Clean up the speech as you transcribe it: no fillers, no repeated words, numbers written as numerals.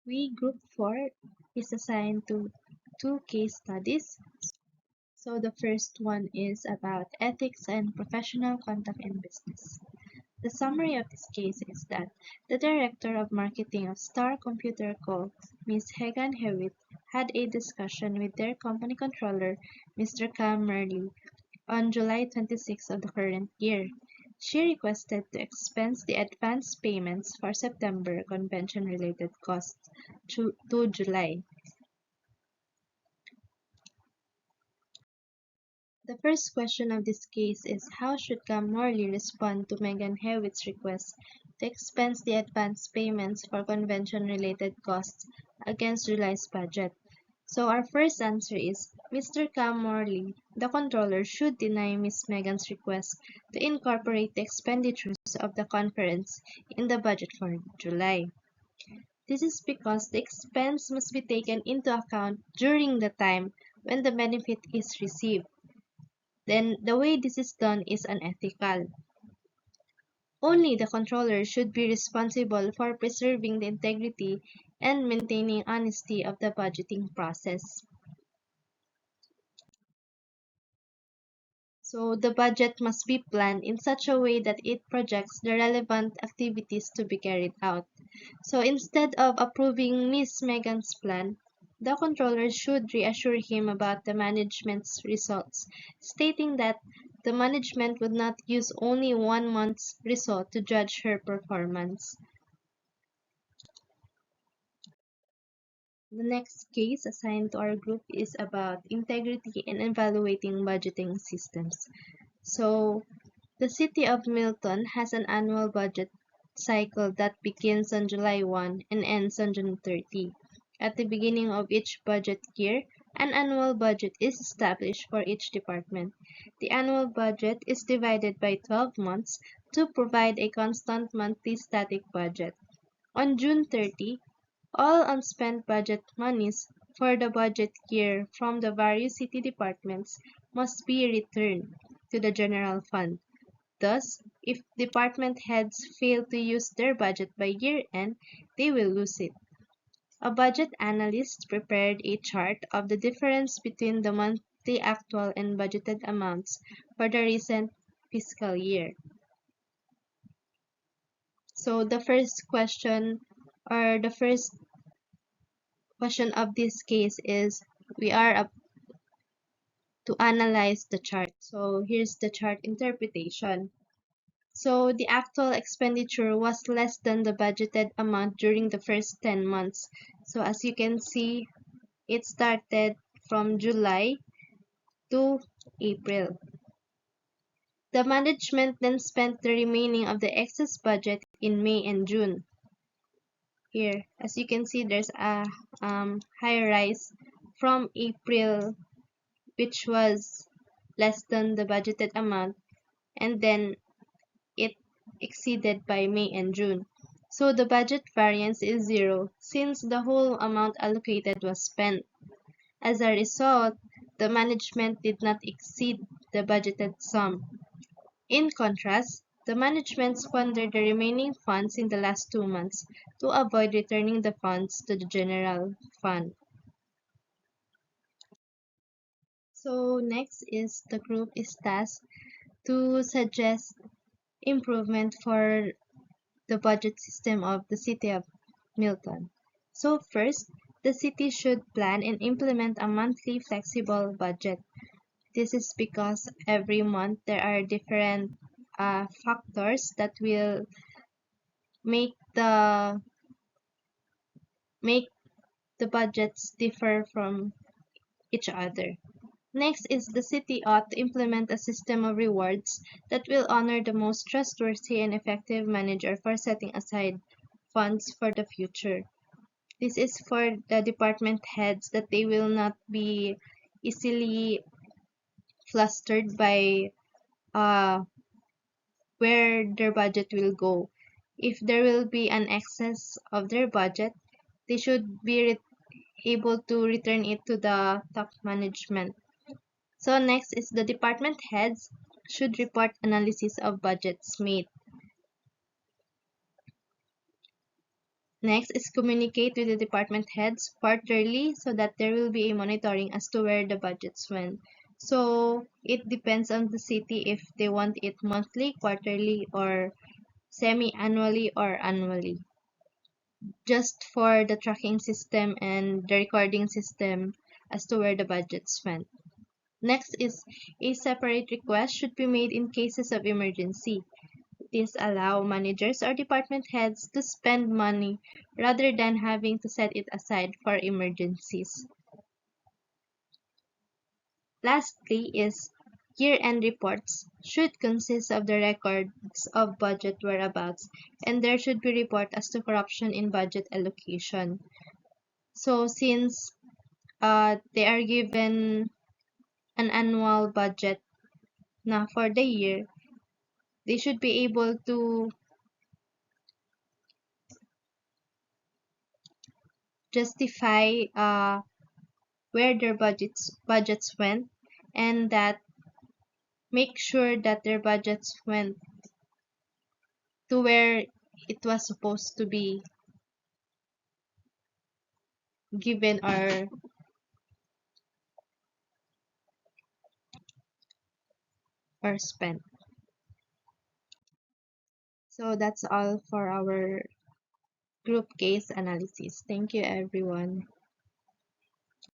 Group 4 is assigned to two case studies. So the first one is about ethics and professional conduct in business. The summary of this case is that the director of marketing of Star Computer Co., Ms. Hagan Hewitt, had a discussion with their company controller, Mr. Cam Merley, on July 26 of the current year. She requested to expense the advance payments for September convention-related costs to July. The first question of this case is how should Cam Morley respond to Megan Hewitt's request to expense the advance payments for convention-related costs against July's budget? So our first answer is Mr. Cam Morley, the controller, should deny Ms. Megan's request to incorporate the expenditures of the conference in the budget for July. This is because the expense must be taken into account during the time when the benefit is received. Then the way this is done is unethical. Only the controller should be responsible for preserving the integrity and maintaining honesty of the budgeting process. So the budget must be planned in such a way that it projects the relevant activities to be carried out. So instead of approving Ms. Megan's plan, the controller should reassure him about the management's results, stating that the management would not use only 1 month's result to judge her performance. The next case assigned to our group is about integrity in evaluating budgeting systems. So, the City of Milton has an annual budget cycle that begins on July 1 and ends on June 30. At the beginning of each budget year, an annual budget is established for each department. The annual budget is divided by 12 months to provide a constant monthly static budget. On June 30, all unspent budget monies for the budget year from the various city departments must be returned to the general fund. Thus, if department heads fail to use their budget by year-end, they will lose it. A budget analyst prepared a chart of the difference between the monthly actual and budgeted amounts for the recent fiscal year. So the first question of this case is we are up to analyze the chart. So here's the chart interpretation. So the actual expenditure was less than the budgeted amount during the first 10 months. So as you can see, it started from July to April. The management then spent the remaining of the excess budget in May and June. Here, as you can see, there's a high rise from April, which was less than the budgeted amount, and then it exceeded by May and June. So the budget variance is zero since the whole amount allocated was spent. As a result, the management did not exceed the budgeted sum. In contrast, the management squandered the remaining funds in the last 2 months to avoid returning the funds to the general fund. So next is the group is tasked to suggest improvement for the budget system of the city of Milton. So first, the city should plan and implement a monthly flexible budget. This is because every month there are different factors that will make the make the budgets differ from each other. Next is the city ought to implement a system of rewards that will honor the most trustworthy and effective manager for setting aside funds for the future. This is for the department heads that they will not be easily flustered by uh, where their budget will go. If there will be an excess of their budget, they should be able to return it to the top management. So next is the department heads should report analysis of budgets made. Next is communicate with the department heads quarterly so that there will be a monitoring as to where the budgets went. So it depends on the city if they want it monthly, quarterly, or semi-annually or annually. Just for the tracking system and the recording system as to where the budgets went. Next is a separate request should be made in cases of emergency. This allow managers or department heads to spend money rather than having to set it aside for emergencies. Lastly is year-end reports should consist of the records of budget whereabouts, and there should be report as to corruption in budget allocation. So since they are given an annual budget na for the year, they should be able to justify where their budgets went, and that make sure that their budgets went to where it was supposed to be given or spent. So that's all for our group case analysis. Thank you everyone.